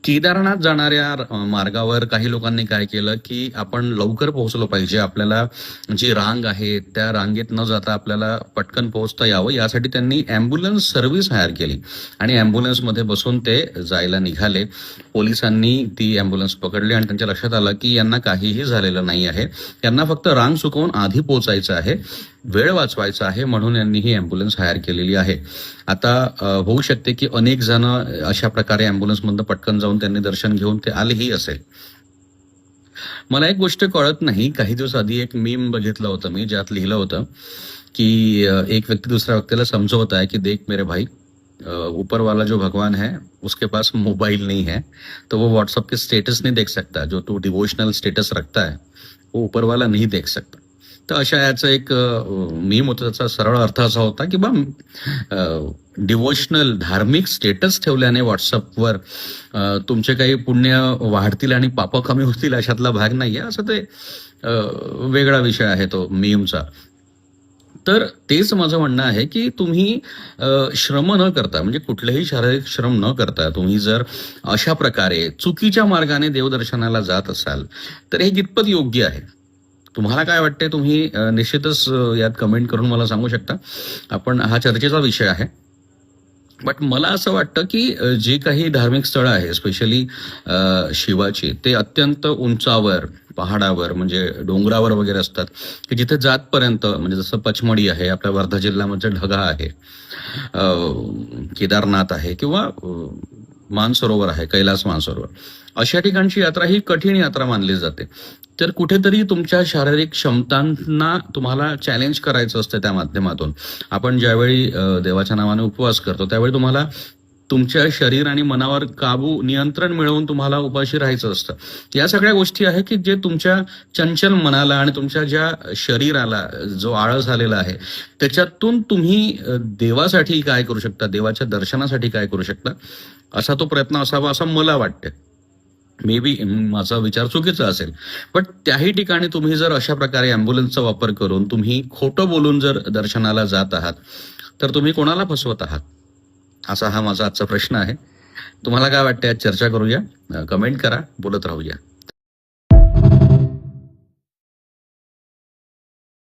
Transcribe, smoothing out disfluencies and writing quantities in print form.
केदारनाथ जाणाऱ्या मार्गावर काही लोकांनी काय केलं, की आपण लवकर पोहोचलो पाहिजे. आपल्याला जी रांग आहे, त्या रांगेत न जाता आपल्याला पटकन पोहोचता यावं, यासाठी त्यांनी अँब्युलन्स सर्व्हिस हायर केली आणि अँब्युलन्समध्ये बसून ते जायला निघाले. पोलिसांनी ती अँब्युलन्स पकडली आणि त्यांच्या लक्षात आलं, की यांना काहीही झालेलं नाही आहे. यांना फक्त रांग चुकवून आधी पोहोचायचं आहे, वेळ वाचवायचा आहे, म्हणून यांनी ही अँब्युलन्स हायर केलेली आहे. आता होऊ शकते की अनेक जण अशा प्रकारे अँब्युलन्समधनं पटकन जाऊन त्यांनी दर्शन घेऊन ते आलेही असेल. मला एक गोष्ट कळत नाही, काही दिवस आधी एक मीम बघितलं होतं मी, ज्यात लिहिलं होतं की एक व्यक्ती दुसऱ्या व्यक्तीला समजवत आहे की देख मेरे भाई, ऊपर वाला जो भगवान है उसके पास मोबाइल नहीं है, तो वो व्हाट्सएप के स्टेटस नहीं देख सकता. जो तू डिवोशनल स्टेटस रखता है वो ऊपर वाला नहीं देख सकता. तर अशा याचं एक मीम होतं. त्याचा सरळ अर्थ असा होता की बा डिवोशनल धार्मिक स्टेटस ठेवल्याने व्हॉट्सअपवर तुमचे काही पुण्य वाढतील आणि पाप कमी होतील अशातला भाग नाहीये, असं ते वेगळा विषय आहे तो मीमचा. तर तेच माझं म्हणणं आहे की तुम्ही श्रम न करता, म्हणजे कुठलेही शारीरिक श्रम न करता तुम्ही जर अशा प्रकारे चुकीच्या मार्गाने देवदर्शनाला जात असाल तर हे कितपत योग्य आहे? तुम्हाला काय वाटतंय? तुम्ही निश्चितच यात कमेंट करून मला सांगू शकता. हा चर्चेचा विषय आहे. बट मला असं वाटतं की जी काही धार्मिक स्थळं आहे, स्पेशली शिवाची, ते अत्यंत उंचावर, पहाडावर, म्हणजे डोंगरावर वगैरे असतात, की जिथे जातपर्यंत, म्हणजे जसं पचमढी आहे आपल्या वर्धा जिल्ह्यामध्ये, ढगा आहे, केदारनाथ आहे, किंवा मानसरोवर आहे, कैलास मानसरोवर, अशा ठिकाणची यात्रा ही कठीण यात्रा मानली जाते. तर कुठेतरी तुमच्या शारीरिक क्षमतांना तुम्हाला चॅलेंज करायचं असतं त्या माध्यमातून. आपण ज्यावेळी देवाच्या नावाने उपवास करतो त्यावेळी तुम्हाला तुमच्या शरीर आणि मनावर नियंत्रण मिळवून तुम्हाला उपाशी राहायचं असतं. या सगळ्या गोष्टी आहे की जे तुमच्या चंचल मनाला आणि तुमच्या ज्या शरीराला जो आळस आलेला आहे त्याच्यातून तुम्ही देवासाठी काय करू शकता, देवाच्या दर्शनासाठी काय करू शकता, असा तो प्रयत्न असावा असं मला वाटतं. मे बी माझा विचार चुकीचा असेल, पण त्याही ठिकाणी तुम्ही जर अशा प्रकारे अँब्युलन्सचा वापर करून तुम्ही खोटं बोलून जर दर्शनाला जात आहात तर तुम्ही कोणाला फसवत आहात, असा हा माझा आजचा प्रश्न आहे. तुम्हाला काय वाटतं? आज चर्चा करूया, कमेंट करा, बोलत राहूया.